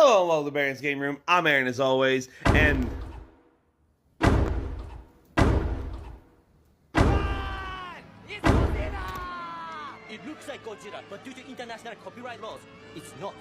Hello, the Baron's Game Room. I'm Aaron as always, and It's Godzilla! It looks like Godzilla, but due to international copyright laws, it's not.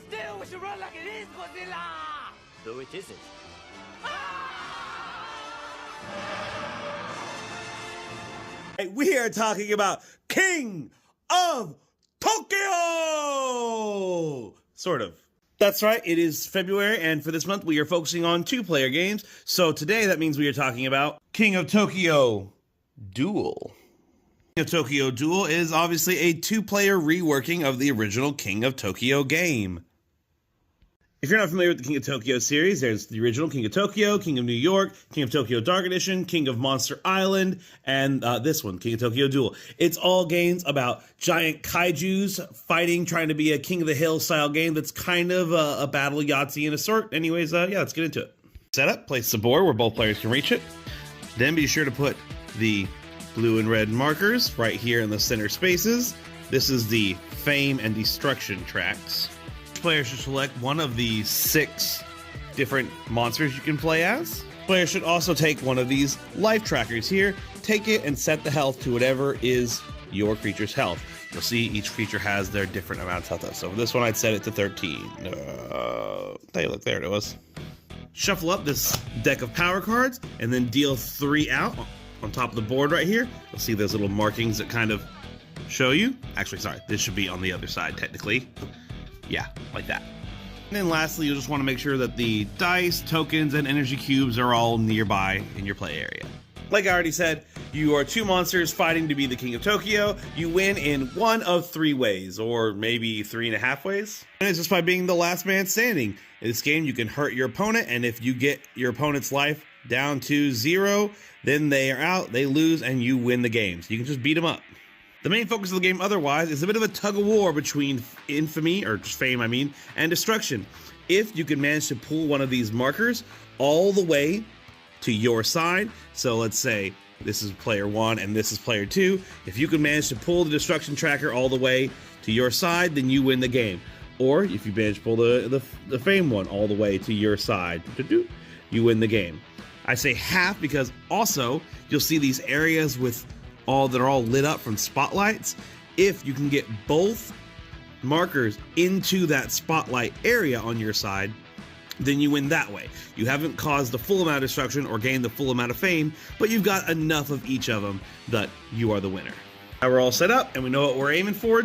Still, we should run like it is Godzilla! Though it isn't. we are talking about King of Tokyo! Sort of. That's right, it is February, and for this month we are focusing on two-player games. So today that means we are talking about King of Tokyo DUEL. King of Tokyo DUEL is obviously a two-player reworking of the original King of Tokyo game. If you're not familiar with the King of Tokyo series, there's the original King of Tokyo, King of New York, King of Tokyo Dark Edition, King of Monster Island, and this one, King of Tokyo DUEL. It's all games about giant kaijus fighting, trying to be a King of the Hill style game that's kind of a battle Yahtzee in a sort. Anyways, yeah, let's get into it. Setup, place the board where both players can reach it. Then be sure to put the blue and red markers right here in the center spaces. This is the Fame and Destruction tracks. Player should select one of the 6 different monsters you can play as. Player should also take one of these life trackers here, take it and set the health to whatever is your creature's health. You'll see each creature has their different amounts of health. So for this one, I'd set it to 13. Hey, look, there it was. Shuffle up this deck of power cards and then deal 3 out on top of the board right here. You'll see those little markings that kind of show you. Actually, sorry, this should be on the other side technically. Yeah, like that. And then lastly, you'll just want to make sure that the dice, tokens, and energy cubes are all nearby in your play area. Like I already said, you are 2 monsters fighting to be the King of Tokyo. You win in one of 3 ways, or maybe 3.5 ways. And it's just by being the last man standing. In this game, you can hurt your opponent, and if you get your opponent's life down to 0, then they are out, they lose, and you win the game. So you can just beat them up. The main focus of the game otherwise is a bit of a tug-of-war between infamy, or fame I mean, and destruction. If you can manage to pull one of these markers all the way to your side, so let's say this is player 1 and this is player 2, if you can manage to pull the destruction tracker all the way to your side, then you win the game. Or if you manage to pull the fame one all the way to your side, you win the game. I say half because also you'll see these areas with that are all lit up from spotlights. If you can get both markers into that spotlight area on your side, then you win that way. You haven't caused the full amount of destruction or gained the full amount of fame, but you've got enough of each of them that you are the winner. Now we're all set up and we know what we're aiming for.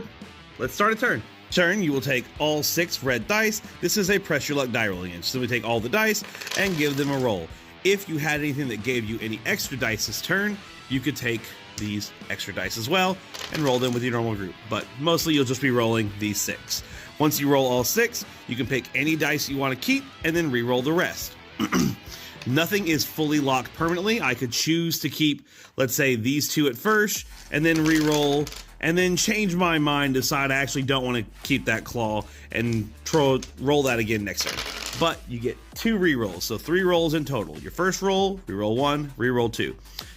Let's start a turn. Turn, you will take all 6 red dice. This is a press your luck die rolling inch. So we take all the dice and give them a roll. If you had anything that gave you any extra dice this turn, you could take these extra dice as well and roll them with your normal group, but mostly you'll just be rolling these 6. Once you roll all 6, you can pick any dice you want to keep and then re-roll the rest. Nothing is fully locked permanently. I could choose to keep, let's say, these 2 at first and then re-roll and then change my mind, decide I actually don't want to keep that claw and roll that again next turn. But you get 2 re-rolls, so 3 rolls in total. Your first roll, re-roll 1, re-roll 2.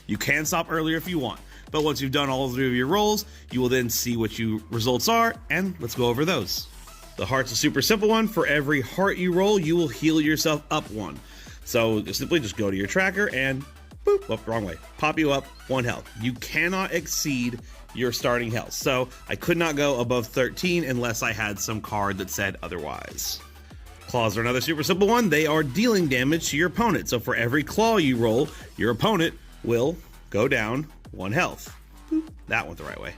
You can stop earlier if you want, but once you've done all 3 of your rolls, you will then see what your results are, and let's go over those. The heart's a super simple one. For every heart you roll, you will heal yourself up 1. So simply just go to your tracker and boop, whoop, wrong way, pop you up 1 health. You cannot exceed your starting health, so I could not go above 13 unless I had some card that said otherwise. Claws are another super simple one. They are dealing damage to your opponent, so for every claw you roll, your opponent will go down 1 health. Boop, that went the right way.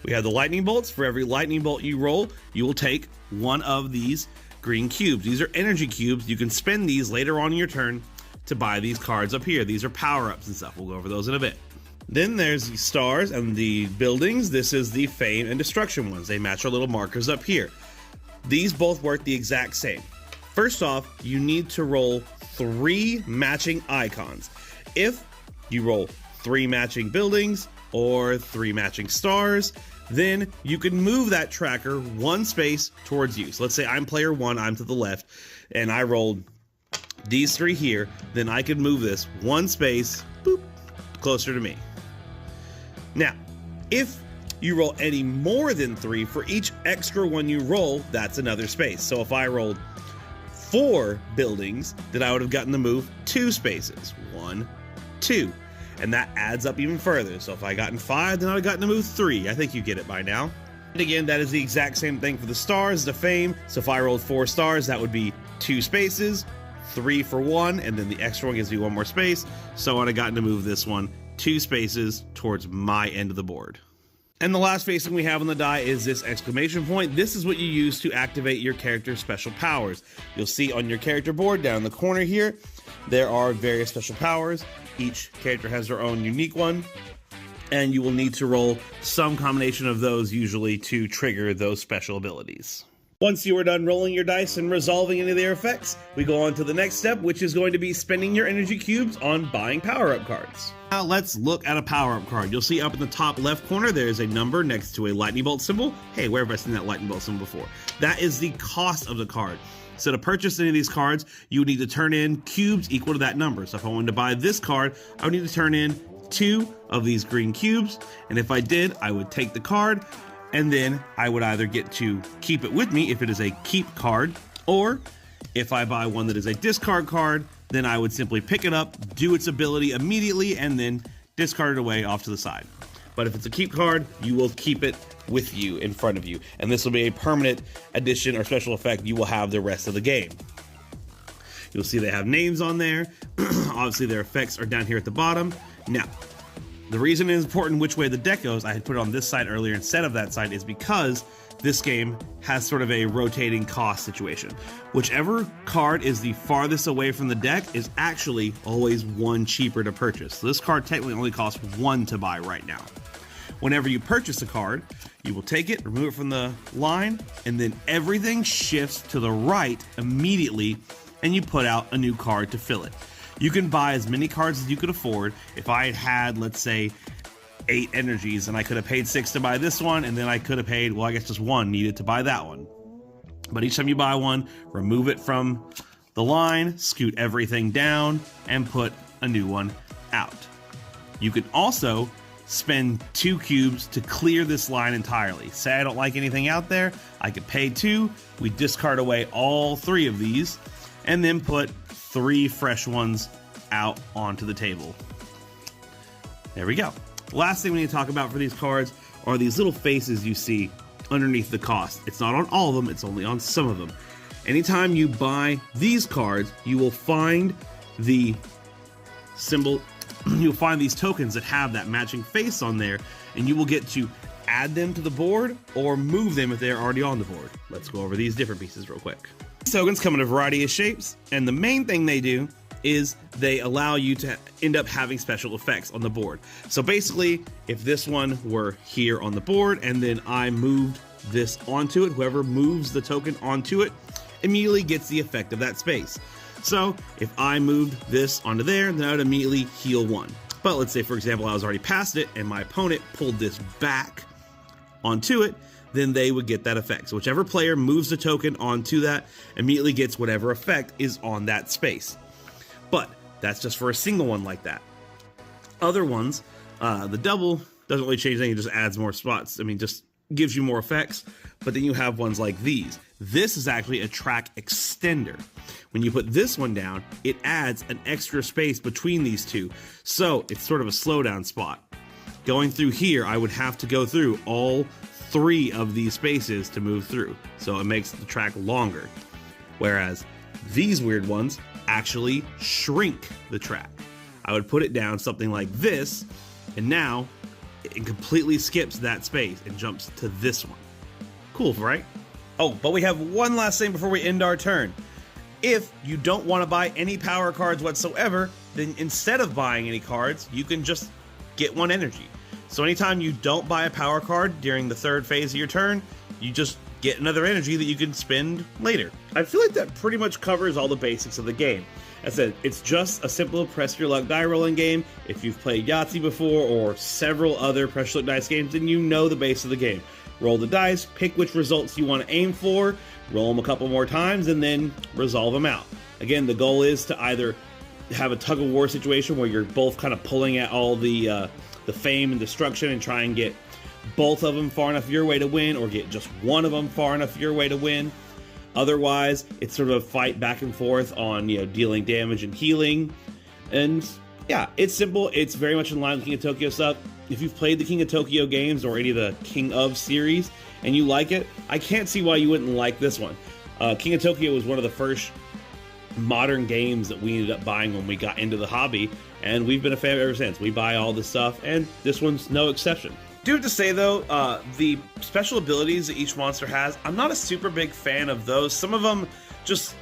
We have the lightning bolts. For every lightning bolt you roll, you will take 1 of these green cubes. These are energy cubes. You can spend these later on in your turn to buy these cards up here. These are power-ups and stuff. We'll go over those in a bit. Then there's the stars and the buildings. This is the fame and destruction ones. They match our little markers up here. These both work the exact same. First off, you need to roll 3 matching icons. If you roll 3 matching buildings or 3 matching stars, then you can move that tracker 1 space towards you. So let's say I'm player 1, I'm to the left, and I rolled these 3 here, then I can move this 1 space, boop, closer to me. Now, if you roll any more than 3, for each extra one you roll, that's another space. So if I rolled 4 buildings, then I would have gotten to move 2 spaces. 1, 2. And that adds up even further. So if I gotten 5, then I would have gotten to move 3. I think you get it by now. And again, that is the exact same thing for the stars, the fame. So if I rolled 4 stars, that would be 2 spaces, 3 for 1, and then the extra one gives me 1 more space. So I would have gotten to move this one 2 spaces towards my end of the board. And the last facing we have on the die is this exclamation point. This is what you use to activate your character's special powers. You'll see on your character board down in the corner here, there are various special powers. Each character has their own unique one, and you will need to roll some combination of those usually to trigger those special abilities. Once you are done rolling your dice and resolving any of their effects, we go on to the next step, which is going to be spending your energy cubes on buying power-up cards. Now let's look at a power-up card. You'll see up in the top left corner there is a number next to a lightning bolt symbol. Hey, where have I seen that lightning bolt symbol before? That is the cost of the card. So to purchase any of these cards, you would need to turn in cubes equal to that number. So if I wanted to buy this card, I would need to turn in 2 of these green cubes, and if I did, I would take the card, and then I would either get to keep it with me if it is a keep card, or if I buy one that is a discard card, then I would simply pick it up, do its ability immediately, and then discard it away off to the side. But if it's a keep card, you will keep it with you in front of you, and this will be a permanent addition or special effect you will have the rest of the game. You'll see they have names on there. Obviously their effects are down here at the bottom. Now, the reason it is important which way the deck goes, I had put it on this side earlier instead of that side, is because this game has sort of a rotating cost situation. Whichever card is the farthest away from the deck is actually always 1 cheaper to purchase. So this card technically only costs 1 to buy right now. Whenever you purchase a card, you will take it, remove it from the line, and then everything shifts to the right immediately, and you put out a new card to fill it. You can buy as many cards as you could afford. If I had, let's say, 8 energies, and I could have paid 6 to buy this one, and then I could have paid, well, I guess just 1 needed to buy that one. But each time you buy one, remove it from the line, scoot everything down, and put a new one out. You can also spend 2 cubes to clear this line entirely. Say I don't like anything out there, I could pay 2, we discard away all 3 of these, and then put 3 fresh ones out onto the table. There we go. Last thing we need to talk about for these cards are these little faces you see underneath the cost. It's not on all of them, it's only on some of them. Anytime you buy these cards, you will find the symbol, you'll find these tokens that have that matching face on there, and you will get to add them to the board or move them if they're already on the board. Let's go over these different pieces real quick. These tokens come in a variety of shapes, and the main thing they do is they allow you to end up having special effects on the board. So basically, if this one were here on the board and then I moved this onto it, whoever moves the token onto it immediately gets the effect of that space. So if I moved this onto there, then I would immediately heal 1. But let's say, for example, I was already past it and my opponent pulled this back onto it, then they would get that effect. So whichever player moves the token onto that immediately gets whatever effect is on that space. But that's just for a single one like that. Other ones, the double doesn't really change anything, it just adds more spots. I mean, just gives you more effects. But then you have ones like these. This is actually a track extender. When you put this one down, it adds an extra space between these two. So it's sort of a slowdown spot. Going through here, I would have to go through all 3 of these spaces to move through. So it makes the track longer. Whereas these weird ones actually shrink the track. I would put it down something like this, and now it completely skips that space and jumps to this one. Cool, right? Oh, but we have one last thing before we end our turn. If you don't want to buy any power cards whatsoever, then instead of buying any cards, you can just get 1 energy. So anytime you don't buy a power card during the 3rd phase of your turn, you just get another energy that you can spend later. I feel like that pretty much covers all the basics of the game. As I said, it's just a simple press your luck die rolling game. If you've played Yahtzee before or several other press your luck dice games, then you know the base of the game. Roll the dice, pick which results you want to aim for, roll them a couple more times, and then resolve them out. Again, the goal is to either have a tug-of-war situation where you're both kind of pulling at all the fame and destruction and try and get both of them far enough your way to win, or get just one of them far enough your way to win. Otherwise, it's sort of a fight back and forth on, dealing damage and healing. And yeah, it's simple. It's very much in line with King of Tokyo stuff. If you've played the King of Tokyo games or any of the King of series and you like it, I can't see why you wouldn't like this one. King of Tokyo was one of the first modern games that we ended up buying when we got into the hobby, and we've been a fan ever since. We buy all this stuff, and this one's no exception. Do have to say though, the special abilities that each monster has, I'm not a super big fan of those. Some of them just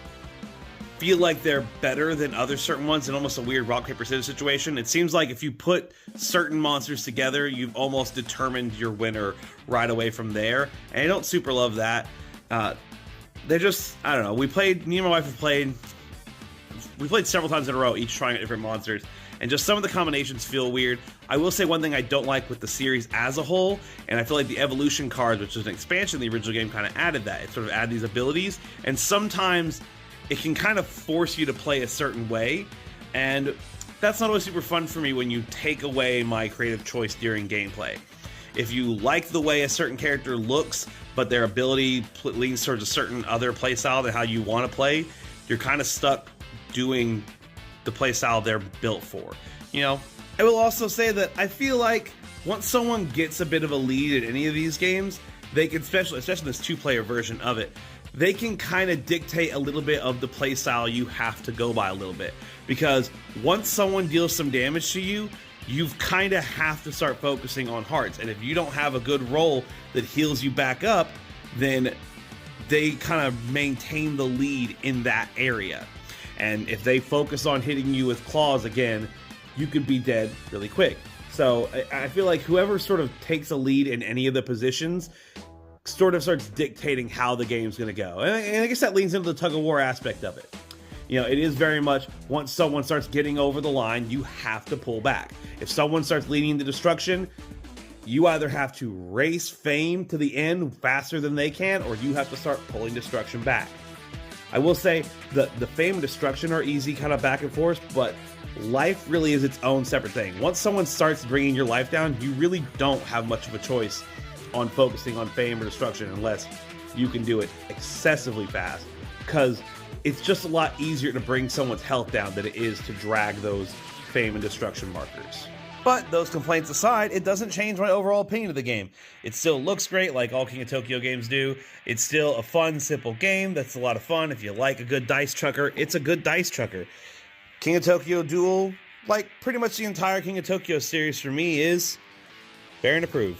feel like they're better than other certain ones in almost a weird rock, paper, scissors situation. It seems like if you put certain monsters together, you've almost determined your winner right away from there, and I don't super love that. They're just, I don't know, me and my wife have played several times in a row, each trying out different monsters, and just some of the combinations feel weird. I will say one thing I don't like with the series as a whole, and I feel like the evolution cards, which is an expansion of the original game, kind of added that. It sort of added these abilities, and sometimes it can kind of force you to play a certain way, and that's not always super fun for me when you take away my creative choice during gameplay. If you like the way a certain character looks, but their ability leans towards a certain other playstyle than how you want to play, you're kind of stuck doing the playstyle they're built for. I will also say that I feel like once someone gets a bit of a lead in any of these games, they can, especially in this two-player version of it, they can kind of dictate a little bit of the playstyle you have to go by a little bit. Because once someone deals some damage to you, you kind of have to start focusing on hearts. And if you don't have a good roll that heals you back up, then they kind of maintain the lead in that area. And if they focus on hitting you with claws again, you could be dead really quick. So I feel like whoever sort of takes a lead in any of the positions sort of starts dictating how the game's going to go. And I guess that leans into the tug-of-war aspect of it. It is very much, once someone starts getting over the line, you have to pull back. If someone starts leading into destruction, you either have to race fame to the end faster than they can, or you have to start pulling destruction back. I will say the fame and destruction are easy kind of back and forth, but life really is its own separate thing. Once someone starts bringing your life down, you really don't have much of a choice on focusing on fame or destruction unless you can do it excessively fast, because it's just a lot easier to bring someone's health down than it is to drag those fame and destruction markers. But those complaints aside, it doesn't change my overall opinion of the game. It still looks great like all King of Tokyo games do. It's still a fun, simple game that's a lot of fun. If you like a good dice chucker, it's a good dice chucker. King of Tokyo Duel, like pretty much the entire King of Tokyo series for me, is fair and approved.